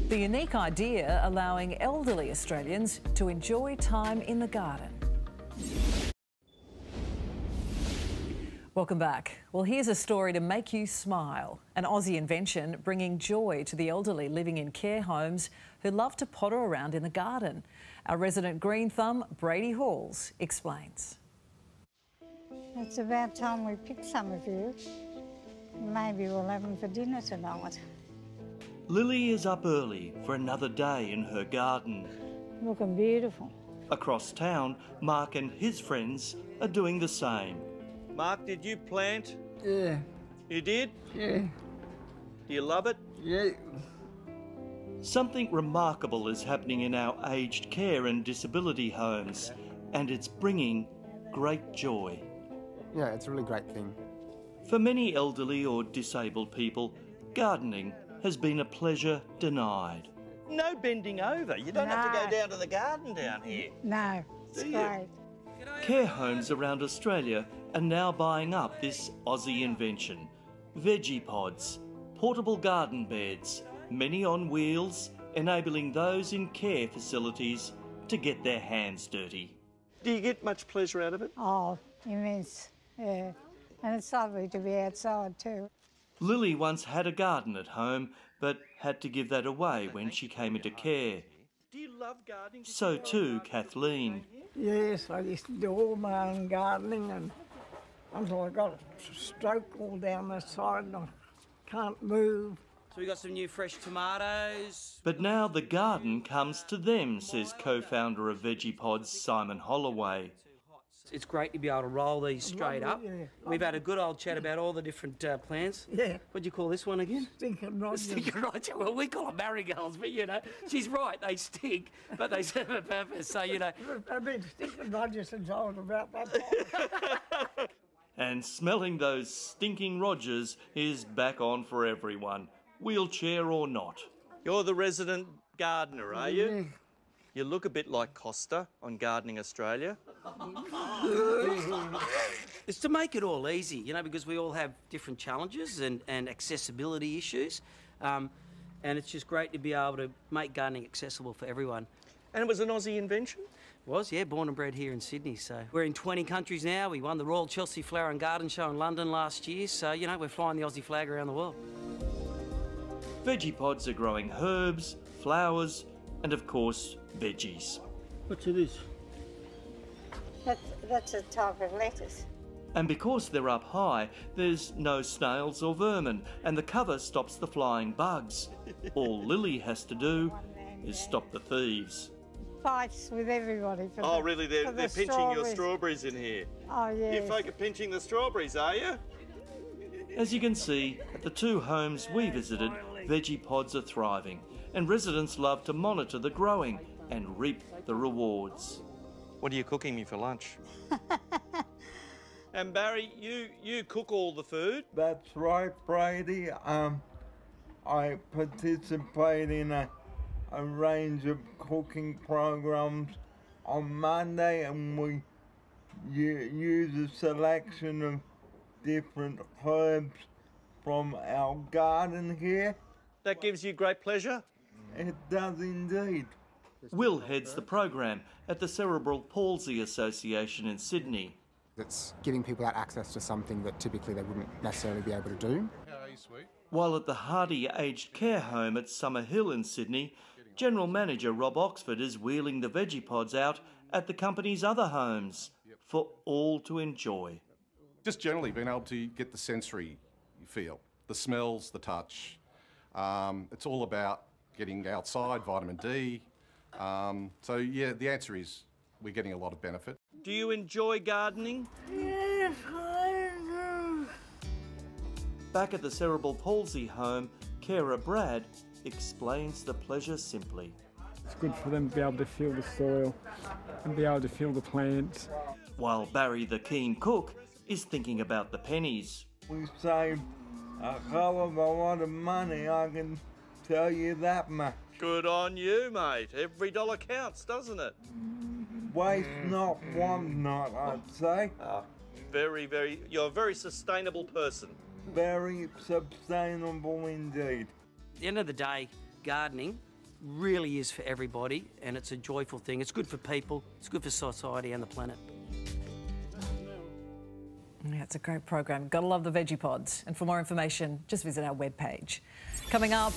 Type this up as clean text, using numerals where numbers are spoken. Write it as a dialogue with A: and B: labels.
A: The unique idea allowing elderly Australians to enjoy time in the garden. Welcome back. Well, here's a story to make you smile. An Aussie invention bringing joy to the elderly living in care homes who love to potter around in the garden. Our resident green thumb, Brady Halls, explains.
B: It's about time we picked some of you. Maybe we'll have them for dinner tonight.
C: Lily is up early for another day in her garden.
B: Looking beautiful.
C: Across town, Mark and his friends are doing the same. Mark, did you plant?
D: Yeah.
C: You did?
D: Yeah.
C: Do you love it?
D: Yeah.
C: Something remarkable is happening in our aged care and disability homes, and it's bringing great joy.
D: Yeah, it's a really great thing.
C: For many elderly or disabled people, gardening has been a pleasure denied. No bending over. You don't have to go down to the garden down here.
B: No, it's great.
C: Care homes around Australia are now buying up this Aussie invention. Vegepods, portable garden beds, many on wheels, enabling those in care facilities to get their hands dirty. Do you get much pleasure out of it?
B: Oh, immense, yeah. And it's lovely to be outside too.
C: Lily once had a garden at home, but had to give that away when she came into care. Do you love gardening? So too, Kathleen.
E: Yes, I used to do all my own gardening and until I got a stroke all down the side and I can't move.
F: So we got some new fresh tomatoes.
C: But now the garden comes to them, says co-founder of Vegepods, Simon Holloway.
F: It's great to be able to roll these straight up.
E: Yeah.
F: We've had a good old chat about all the different plants.
E: Yeah.
F: What do you call this one again?
E: Stinking Rogers.
F: Stinking Rogers. Well, we call them marigolds, but you know, she's right. They stink, but they serve a purpose. So you know.
E: I've been Stinking Rogers since I was about that.
C: And smelling those stinking Rogers is back on for everyone, wheelchair or not. You're the resident gardener, are you?
E: Yeah.
C: You look a bit like Costa on Gardening Australia.
F: It's to make it all easy, you know, because we all have different challenges and accessibility issues. And it's just great to be able to make gardening accessible for everyone.
C: And it was an Aussie invention?
F: It was, yeah, born and bred here in Sydney. So we're in 20 countries now. We won the Royal Chelsea Flower and Garden Show in London last year. So, you know, we're flying the Aussie flag around the world.
C: Vegepods are growing herbs, flowers, and of course, veggies.
E: What's this?
B: That's a type of lettuce.
C: And because they're up high, there's no snails or vermin, and the cover stops the flying bugs. All Lily has to do is stop the thieves.
B: Fights with everybody for
C: Oh, really? They're pinching your strawberries in here.
B: Oh, yes.
C: You folk are pinching the strawberries, are you? As you can see, at the two homes we visited, Vegepods are thriving, and residents love to monitor the growing and reap the rewards. What are you cooking me for lunch? And Barry, you cook all the food?
G: That's right, Brady. I participate in a range of cooking programs on Monday, and we use a selection of different herbs from our garden here.
C: That gives you great pleasure?
G: It does indeed.
C: Will heads the program at the Cerebral Palsy Association in Sydney.
D: It's giving people that access to something that typically they wouldn't necessarily be able to do.
H: How are you, sweet?
C: While at the Hardi Aged Care home at Summer Hill in Sydney, General Manager Rob Oxford is wheeling the Vegepods out at the company's other homes for all to enjoy.
H: Just generally being able to get the sensory feel, the smells, the touch. It's all about getting outside, vitamin D. So yeah, the answer is we're getting a lot of benefit.
C: Do you enjoy gardening?
E: Yes, I do.
C: Back at the Cerebral Palsy home, carer Brad explains the pleasure simply.
I: It's good for them to be able to feel the soil and be able to feel the plants.
C: While Barry, the keen cook, is thinking about the pennies.
G: We save a hell of a lot of money, I can tell you that much.
C: Good on you, mate. Every dollar counts, doesn't it?
G: Waste not, want not, I'd say.
C: You're a very sustainable person.
G: Very sustainable indeed.
F: At the end of the day, gardening really is for everybody, and it's a joyful thing. It's good for people, it's good for society and the planet.
A: Yeah, it's a great program. Gotta love the Vegepods. And for more information, just visit our webpage. Coming up.